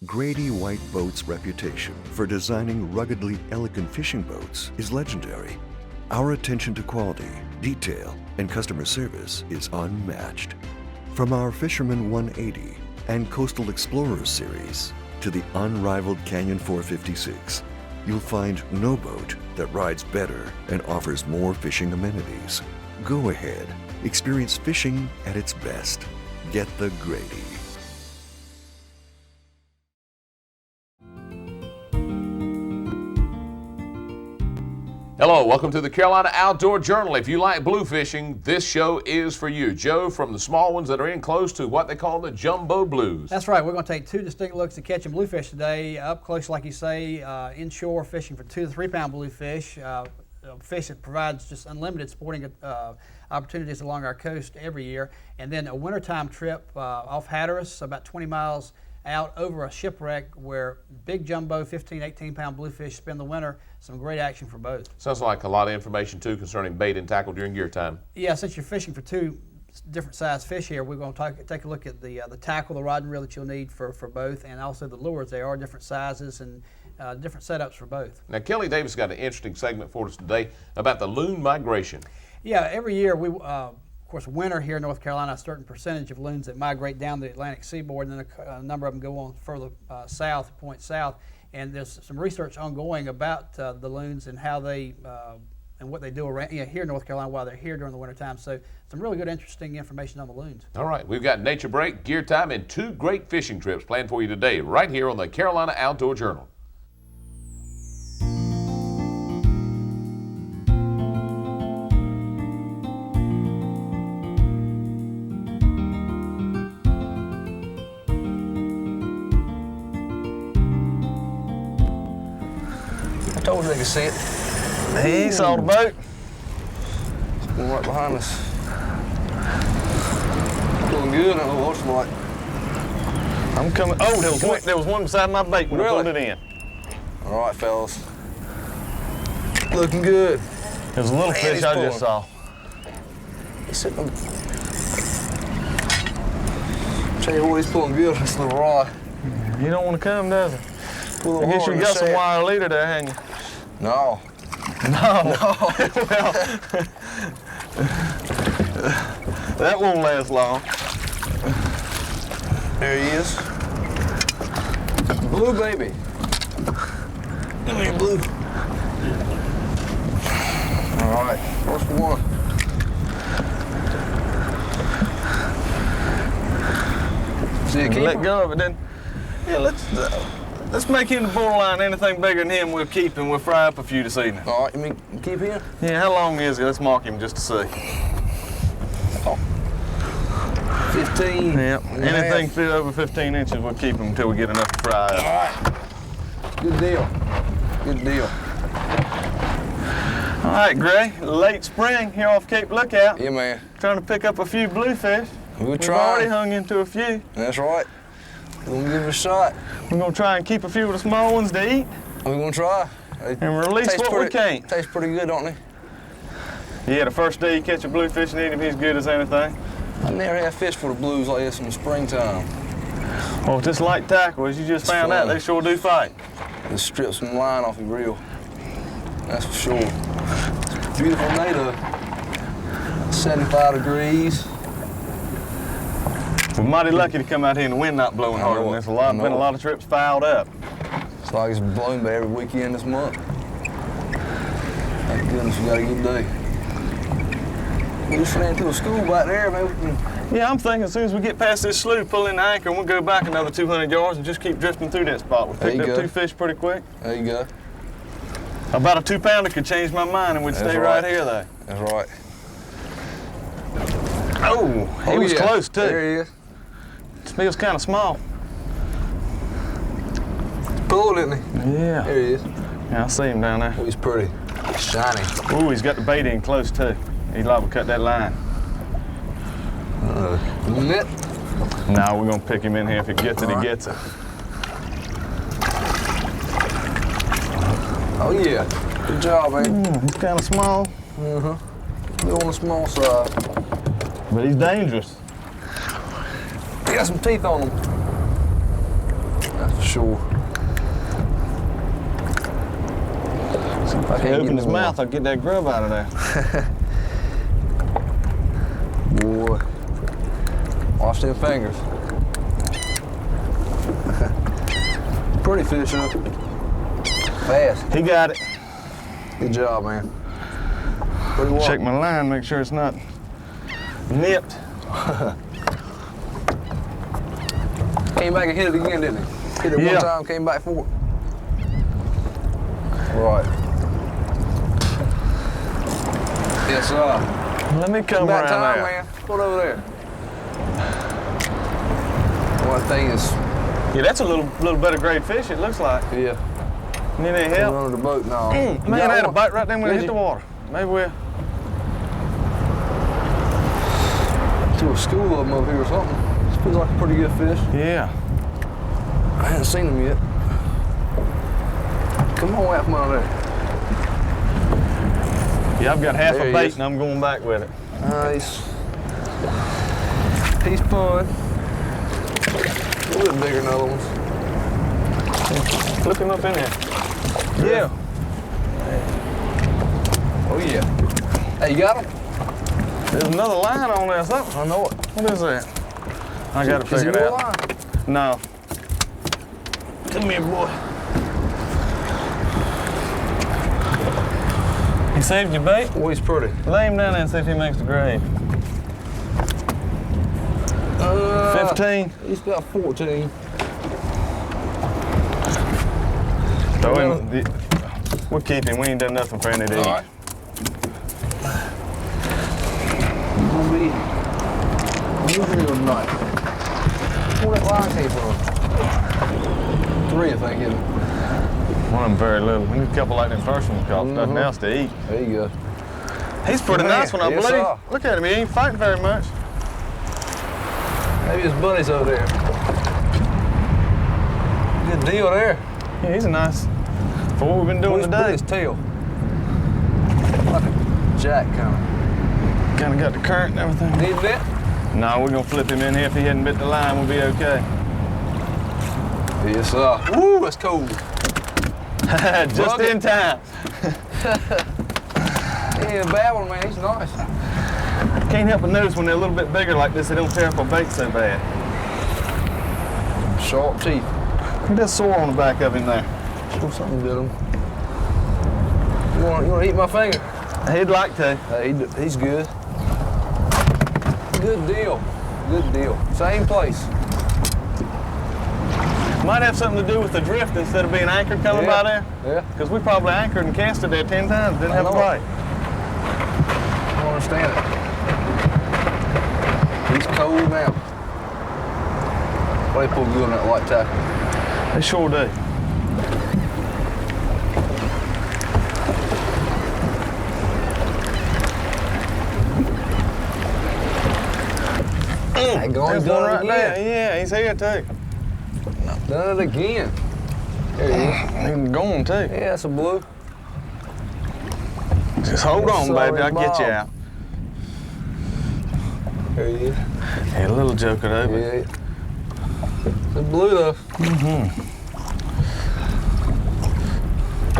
Grady White Boats' reputation for designing ruggedly elegant fishing boats is legendary. Our attention to quality, detail, and customer service is unmatched. From our Fisherman 180 and Coastal Explorers series to the unrivaled Canyon 456, you'll find no boat that rides better and offers more fishing amenities. Go ahead, experience fishing at its best. Get the Grady. Hello, welcome to the Carolina Outdoor Journal. If you like blue fishing, this show is for you. Joe, from the small ones that are in close to what they call the jumbo blues. That's right. We're going to take two distinct looks at catching bluefish today. Up close, like you say, inshore fishing for 2 to 3 pound bluefish. Fish that provides just unlimited sporting opportunities along our coast every year. And then a wintertime trip off Hatteras, about 20 miles out over a shipwreck where big jumbo 15, 18 pound bluefish spend the winter. Some great action for both. Sounds like a lot of information too concerning bait and tackle during gear time. Yeah, since you're fishing for 2 different size fish here, we're going to take a look at the tackle, the rod and reel that you'll need for both, and also the lures. They are different sizes and different setups for both. Now, Kelly Davis got an interesting segment for us today about the loon migration. Yeah, every year we of course, winter here in North Carolina, a certain percentage of loons that migrate down the Atlantic seaboard, and then a number of them go on further south, point south. And there's some research ongoing about the loons and how they and what they do around here in North Carolina while they're here during the wintertime. So some really good, interesting information on the loons. All right, we've got nature break, gear time, and 2 great fishing trips planned for you today, right here on the Carolina Outdoor Journal. I told you they could see it. He saw the boat. It's going right behind us. Looking good. I don't know what it's like. I'm coming. Oh, there was one beside my bait when I pulled it in. All right, fellas. Looking good. There's a little fish I just saw. He's sitting on. Tell you what, he's pulling good on this little rod. He don't want to come, does he? I guess you got some wire leader there, haven't you? No. No. Well, that won't last long. There he is. Blue baby. Give me a blue. All right, first one. See a keeper? Let go of it then. Yeah, let's make him the borderline. Anything bigger than him, we'll keep him. We'll fry up a few this evening. All right, you mean keep him? Yeah, how long is it? Let's mark him just to see. 15. Yeah, anything fit over 15 inches, we'll keep him until we get enough to fry up. All right. Good deal. Good deal. All right, Gray. Late spring here off Cape Lookout. Yeah, man. Trying to pick up a few bluefish. We've already hung into a few. That's right. We're gonna give it a shot. We're gonna try and keep a few of the small ones to eat. We're gonna try. And release what we can. Tastes pretty good, don't they? Yeah, the first day you catch a bluefish and eat him, he's good as anything. I never had fish for the blues like this in the springtime. Well, with this light tackle, as you just found out, they sure do fight. Just strip some line off the reel. That's for sure. It's a beautiful day though. 75 degrees. We're mighty lucky to come out here and the wind not blowing hard. There's been a lot of trips fouled up. It's like it's blowing by every weekend this month. Thank goodness we got a good day. We just ran to a school back there, man. Yeah, I'm thinking as soon as we get past this slough, pull in the anchor, and we'll go back another 200 yards and just keep drifting through that spot. We picked up 2 fish pretty quick. There you go. About a 2-pounder could change my mind and we'd stay right here, though. That's right. Oh, he was close, too. There he is. He was kind of small. Pulled, didn't he? Yeah. There he is. Yeah, I see him down there. Oh, he's pretty. Shiny. Ooh, he's got the bait in close, too. He's liable to cut that line. Net? No, we're going to pick him in here. If he gets it, he gets it. Oh, yeah. Good job, man. He's kind of small. Uh-huh. They're on the small side. But he's dangerous. He got some teeth on him. That's for sure. See if I If he can't opened get his him mouth, I'll get that grub out of there. Boy, watch them fingers. Pretty fish, huh? Fast. He got it. Good job, man. Pretty well. Check my line, make sure it's not nipped. Came back and hit it again, didn't he? Hit it Yeah. one time, came back for it. Right. Yes, sir. Let me come About around time, there. man. Put over there. One thing is, Yeah, that's a little better grade fish, it looks like. yeah. Need any Put it help? under the boat now. Man, I had a bite right there when it Did hit the you? water. Maybe we'll. To a school of them over here or something. This feels like a pretty good fish. Yeah. I haven't seen them yet. Come on out from under there. Yeah, I've got half There a he bait is. and I'm going back with it. Nice. He's fun. A little bit bigger than other ones. Flip him up in there. Yeah. Oh yeah. Hey, you got him? There's another line on there, something. I know it. What is that? I gotta Is he figure it more out. line? No. Come here, boy. He saved your bait? Oh, he's pretty. Lay him down there and see if he makes the grade. 15. He's about 14. Throw him. We'll keep him. We ain't done nothing for any of these. All right. Gonna be moving real nice. Where that line came from? 3, I think, isn't it? One of them very little. We need a couple like them first ones caught. Nothing else to eat. There you go. He's pretty Man, nice when I yes, believe. sir. Look at him. He ain't fighting very much. Maybe his buddy's over there. Good deal there. Yeah, he's nice. For what we've been doing today. His tail. Like a jack kind of. Kind of got the current and everything. Need a bit? No, we're gonna flip him in here. If he hadn't bit the line, we'll be okay. Yes, sir. Woo, that's cold. Just Rugged. in time. He ain't a bad one, man. He's nice. Can't help but notice when they're a little bit bigger like this, they don't tear up our bait so bad. Sharp teeth. Look at that sore on the back of him there. Sure something bit him. You want to eat my finger? He'd like to. He's good. Good deal. Good deal. Same place. Might have something to do with the drift instead of being anchored coming by there. Yeah. Because we probably anchored and casted there 10 times, didn't have a know. bite. I don't understand it. He's cold now. They pull good on that light tackle. They sure do. Hey, going There's one done right it there. again. Yeah, he's here too. Done it again. There he is. He's going too. Yeah, that's a blue. Just hold on, Sorry, baby. I'll get you Bob. out. There he is. Hey, a little joker though. but- Yeah. It's a blue though.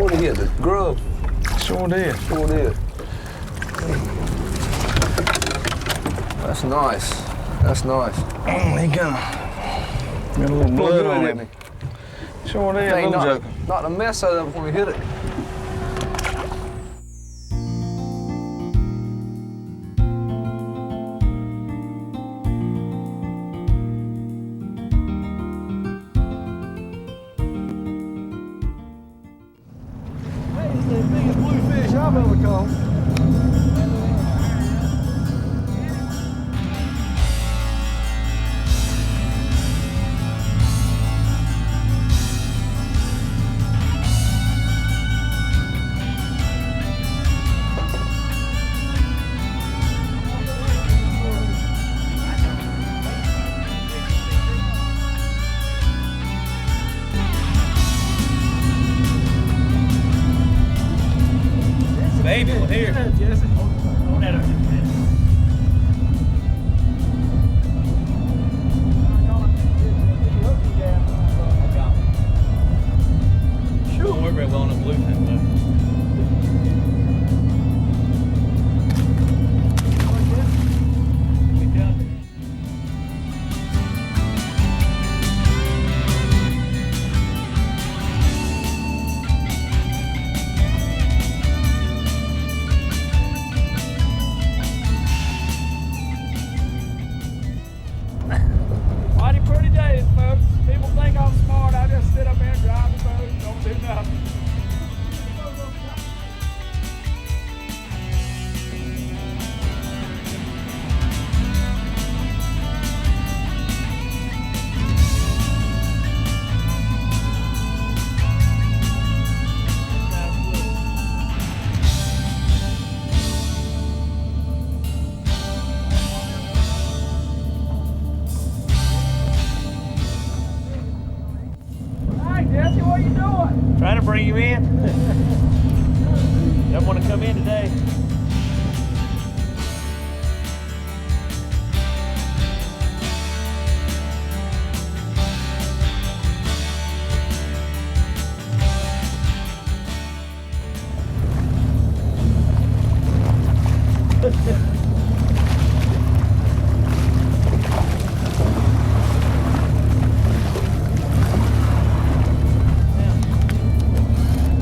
What did he get? The grub. Sure did. Sure did. That's nice. That's nice. He got a little blood on him. Sure did. Hey, Little joker. knocked a mess out of it when we hit it. It's the biggest bluefish I've ever caught. Baby, here. sit up there and drive the boat, don't do nothing. Jesse, what are you doing? Trying to bring you in. Don't want to come in today.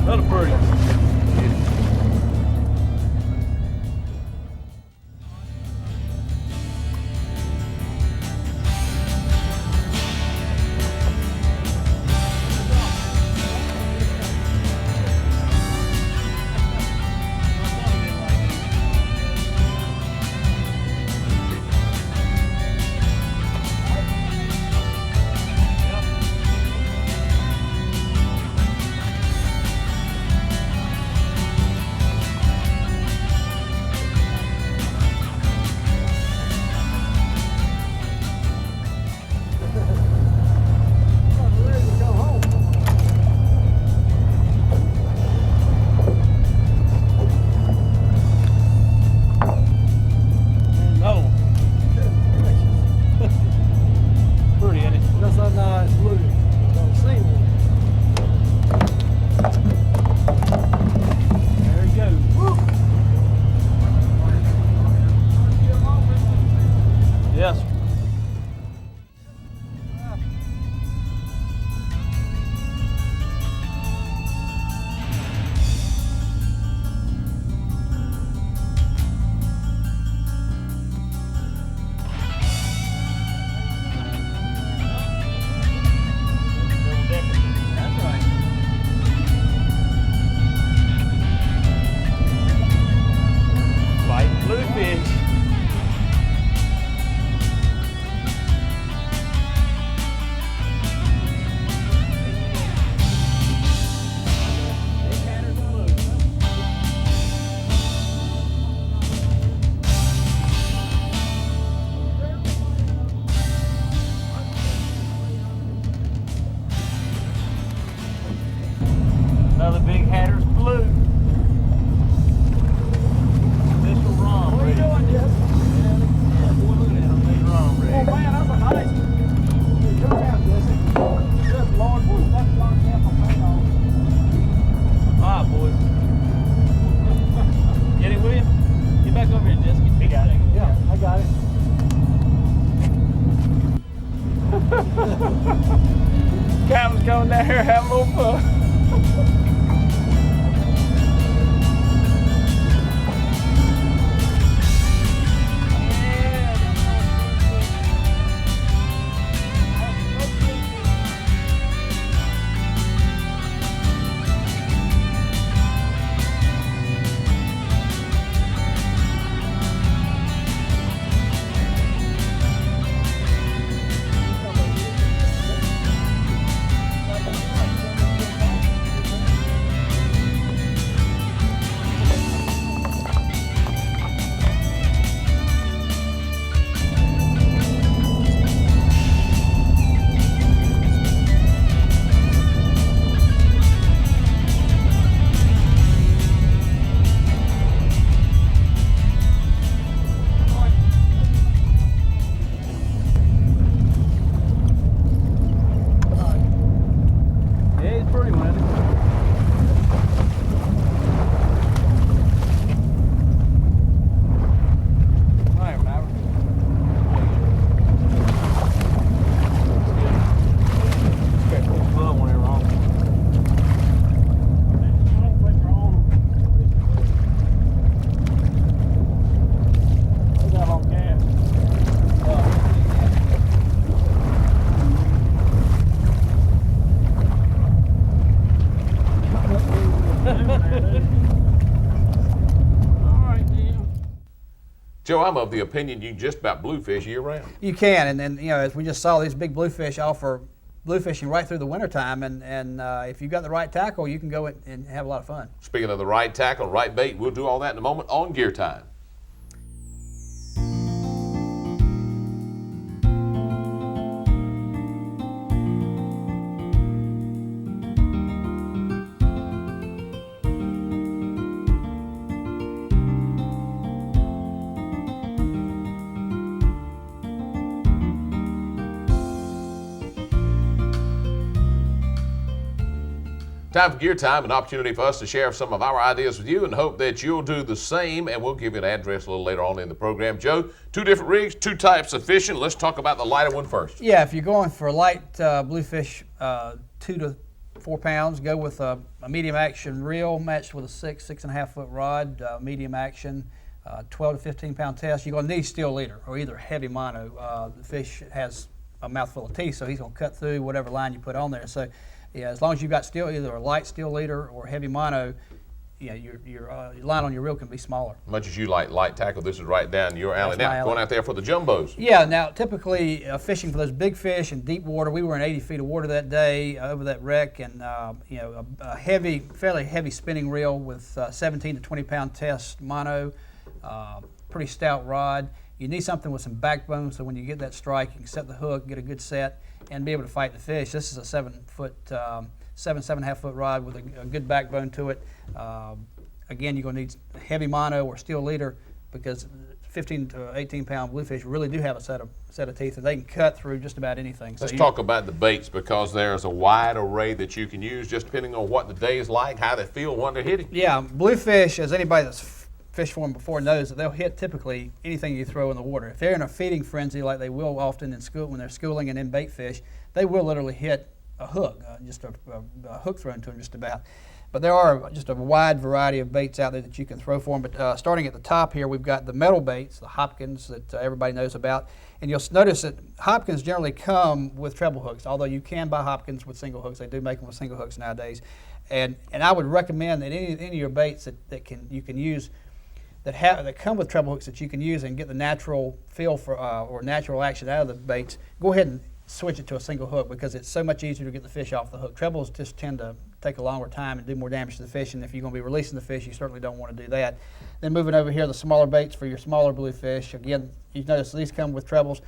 Another pretty. Bluefish. Another big hatter's blue. This will run. What are you doing, Jesse? Yeah, boy, look at him. He's wrong, Ray. Oh man, that's a nice one. Good job, Jesse. Good Lord, boy, that's a long half of paint on. All right, boys. Get it, will you? Get back over here, Jesse. He got it. Yeah, I got it. Captain's going down here having a little fun. Joe, I'm of the opinion you can just about bluefish year round. You can, and then, you know, as we just saw, these big bluefish offer bluefishing right through the wintertime, and if you've got the right tackle, you can go and have a lot of fun. Speaking of the right tackle, right bait, we'll do all that in a moment on Gear Time. Time for Gear Time, an opportunity for us to share some of our ideas with you and hope that you'll do the same, and we'll give you an address a little later on in the program. Joe, 2 different rigs, 2 types of fishing. Let's talk about the lighter one first. Yeah, if you're going for a light bluefish, 2 to 4 pounds, go with a medium action reel matched with a 6.5 foot rod, medium action, 12 to 15 pound test. You're going to need steel leader or either heavy mono. The fish has a mouthful of teeth, so he's going to cut through whatever line you put on there. So, yeah, as long as you've got steel, either a light steel leader or heavy mono, yeah, your line on your reel can be smaller. Much as you like light tackle, this is right down your alley. That's my now, alley. Going out there for the jumbos. Yeah, now typically fishing for those big fish in deep water, we were in 80 feet of water that day over that wreck, and you know, a heavy, fairly heavy spinning reel with 17 to 20 pound test mono, pretty stout rod. You need something with some backbone, so when you get that strike, you can set the hook, get a good set, and be able to fight the fish. This is a 7.5 foot rod with a good backbone to it. Again, you're going to need heavy mono or steel leader because 15 to 18 pound bluefish really do have a set of teeth, and they can cut through just about anything. Let's talk about the baits, because there's a wide array that you can use just depending on what the day is like, how they feel when they're hitting. Yeah, bluefish, as anybody that's fished for them before knows, that they'll hit typically anything you throw in the water. If they're in a feeding frenzy like they will often in school when they're schooling and in bait fish, they will literally hit a hook, just a hook thrown to them just about. But there are just a wide variety of baits out there that you can throw for them. But starting at the top here, we've got the metal baits, the Hopkins that everybody knows about. And you'll notice that Hopkins generally come with treble hooks, although you can buy Hopkins with single hooks. They do make them with single hooks nowadays. And I would recommend that any of your baits that you can use that come with treble hooks that you can use and get the natural feel for or natural action out of the baits, go ahead and switch it to a single hook, because it's so much easier to get the fish off the hook. Trebles just tend to take a longer time and do more damage to the fish, and if you're going to be releasing the fish, you certainly don't want to do that. Then moving over here, the smaller baits for your smaller bluefish. Again, you notice these come with trebles.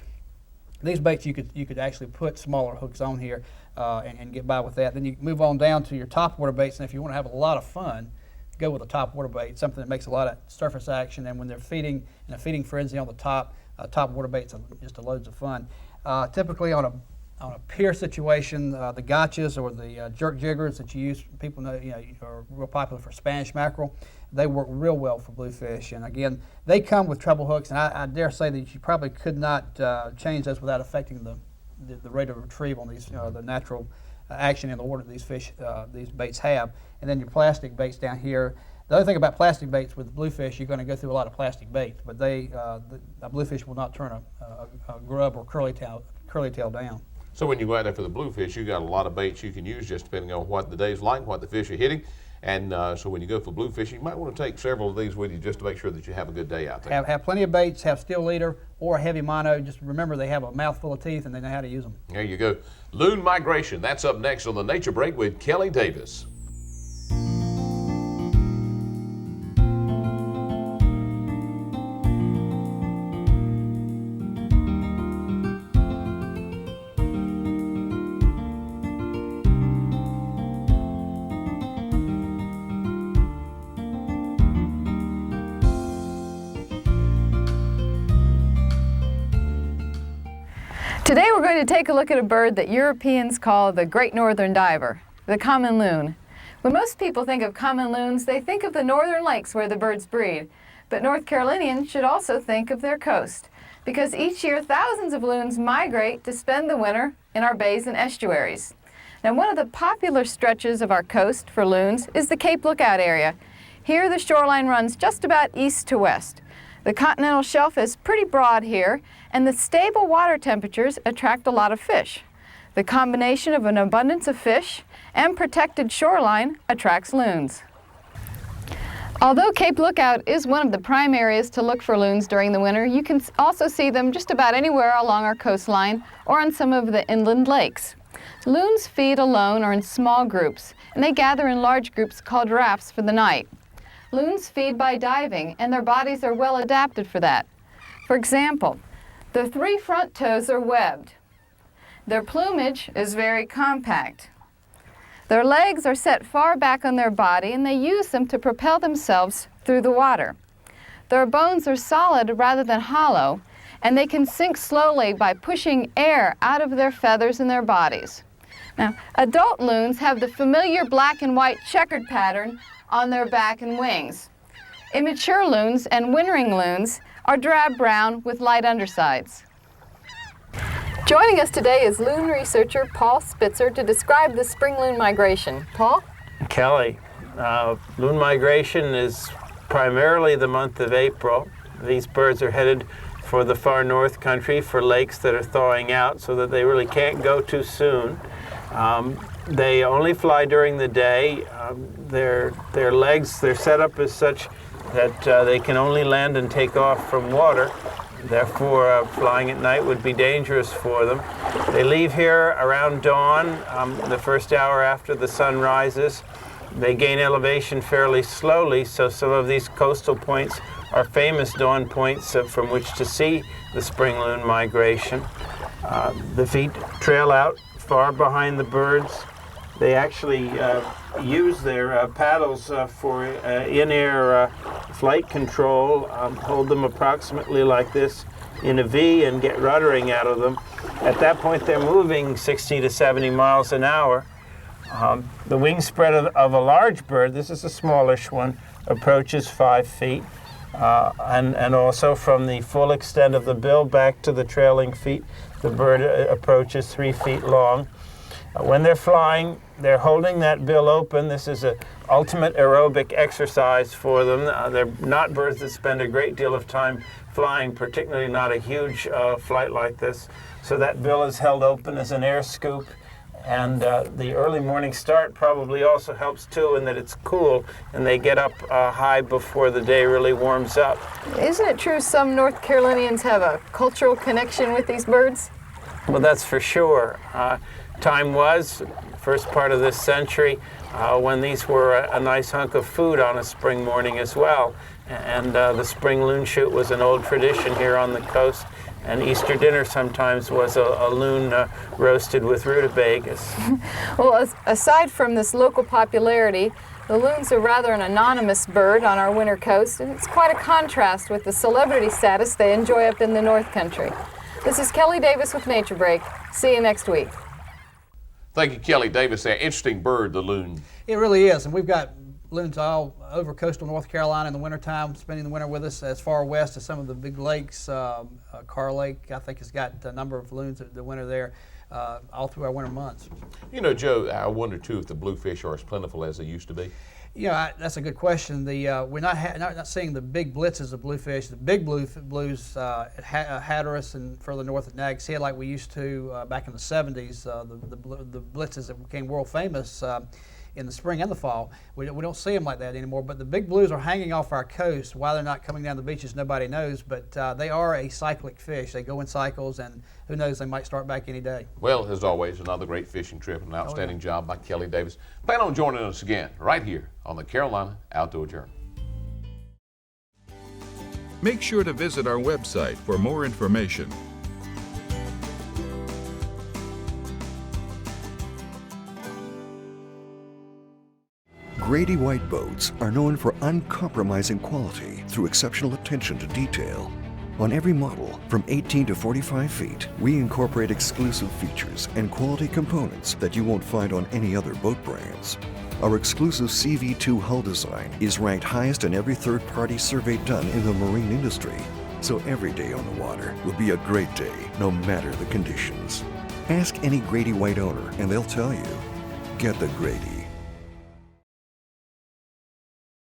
These baits you could actually put smaller hooks on here and get by with that. Then you move on down to your top water baits, and if you want to have a lot of fun, go with a top water bait, something that makes a lot of surface action, and when they're feeding in a feeding frenzy on the top water baits are just loads of fun. Typically on a pier situation, the gotchas or the jerk jiggers that you use, people know, are real popular for Spanish mackerel. They work real well for bluefish, and again, they come with treble hooks, and I dare say that you probably could not change those without affecting the rate of retrieval on these, the natural action in the water that these baits have. And then your plastic baits down here. The other thing about plastic baits with bluefish, you're going to go through a lot of plastic baits, but a bluefish will not turn a grub or curly tail down. So when you go out there for the bluefish, you got a lot of baits you can use just depending on what the day's like, what the fish are hitting. And so when you go for bluefishing, you might want to take several of these with you just to make sure that you have a good day out there. Have plenty of baits, have steel leader or a heavy mono. Just remember they have a mouthful of teeth and they know how to use them. There you go. Loon migration, that's up next on the Nature Break with Kelly Davis. Today we're going to take a look at a bird that Europeans call the great northern diver, the common loon. When most people think of common loons, they think of the northern lakes where the birds breed. But North Carolinians should also think of their coast, because each year thousands of loons migrate to spend the winter in our bays and estuaries. Now, one of the popular stretches of our coast for loons is the Cape Lookout area. Here the shoreline runs just about east to west. The continental shelf is pretty broad here, and the stable water temperatures attract a lot of fish. The combination of an abundance of fish and protected shoreline attracts loons. Although Cape Lookout is one of the prime areas to look for loons during the winter, you can also see them just about anywhere along our coastline or on some of the inland lakes. Loons feed alone or in small groups, and they gather in large groups called rafts for the night. Loons feed by diving, and their bodies are well adapted for that. For example, the 3 front toes are webbed. Their plumage is very compact. Their legs are set far back on their body, and they use them to propel themselves through the water. Their bones are solid rather than hollow, and they can sink slowly by pushing air out of their feathers and their bodies. Now, adult loons have the familiar black and white checkered pattern on their back and wings. Immature loons and wintering loons are drab brown with light undersides. Joining us today is loon researcher Paul Spitzer to describe the spring loon migration. Paul? Kelly, loon migration is primarily the month of April. These birds are headed for the far north country for lakes that are thawing out so that they really can't go too soon. They only fly during the day. Their legs, their setup is such that they can only land and take off from water. Therefore, flying at night would be dangerous for them. They leave here around dawn, the first hour after the sun rises. They gain elevation fairly slowly, so some of these coastal points are famous dawn points from which to see the spring loon migration. The feet trail out far behind the birds. They actually use their paddles for in-air flight control, hold them approximately like this in a V and get ruddering out of them. At that point they're moving 60 to 70 miles an hour. The wingspread of a large bird, this is a smallish one, approaches 5 feet. And also from the full extent of the bill back to the trailing feet, the bird approaches 3 feet long. When they're flying, they're holding that bill open. This is an ultimate aerobic exercise for them. They're not birds that spend a great deal of time flying, particularly not a huge flight like this. So that bill is held open as an air scoop. And the early morning start probably also helps too, in that it's cool and they get up high before the day really warms up. Isn't it true some North Carolinians have a cultural connection with these birds? Well, that's for sure. Time was, first part of this century, when these were a nice hunk of food on a spring morning as well. And the spring loon shoot was an old tradition here on the coast. And Easter dinner sometimes was a loon roasted with rutabagas. Well, aside from this local popularity, the loons are rather an anonymous bird on our winter coast, and it's quite a contrast with the celebrity status they enjoy up in the North Country. This is Kelly Davis with Nature Break. See you next week. Thank you, Kelly Davis. An interesting bird, the loon. It really is, and we've got loons all over coastal North Carolina in the wintertime, spending the winter with us as far west as some of the big lakes. Carr Lake, I think, has got a number of loons that winter there all through our winter months. You know, Joe, I wonder, too, if the bluefish are as plentiful as they used to be. Yeah, that's a good question. We're not seeing the big blitzes of bluefish. The big blues at Hatteras and further north at Nags Head, like we used to back in the 70s, the blitzes that became world famous in the spring and the fall. We don't see them like that anymore, but the big blues are hanging off our coast. Why they're not coming down the beaches, nobody knows, but they are a cyclic fish. They go in cycles, and who knows, they might start back any day. Well, as always, another great fishing trip and an outstanding job by Kelly Davis. Plan on joining us again right here on the Carolina Outdoor Journal. Make sure to visit our website for more information. Grady White boats are known for uncompromising quality through exceptional attention to detail. On every model, from 18 to 45 feet, we incorporate exclusive features and quality components that you won't find on any other boat brands. Our exclusive CV2 hull design is ranked highest in every third-party survey done in the marine industry. So every day on the water will be a great day, no matter the conditions. Ask any Grady White owner and they'll tell you, get the Grady.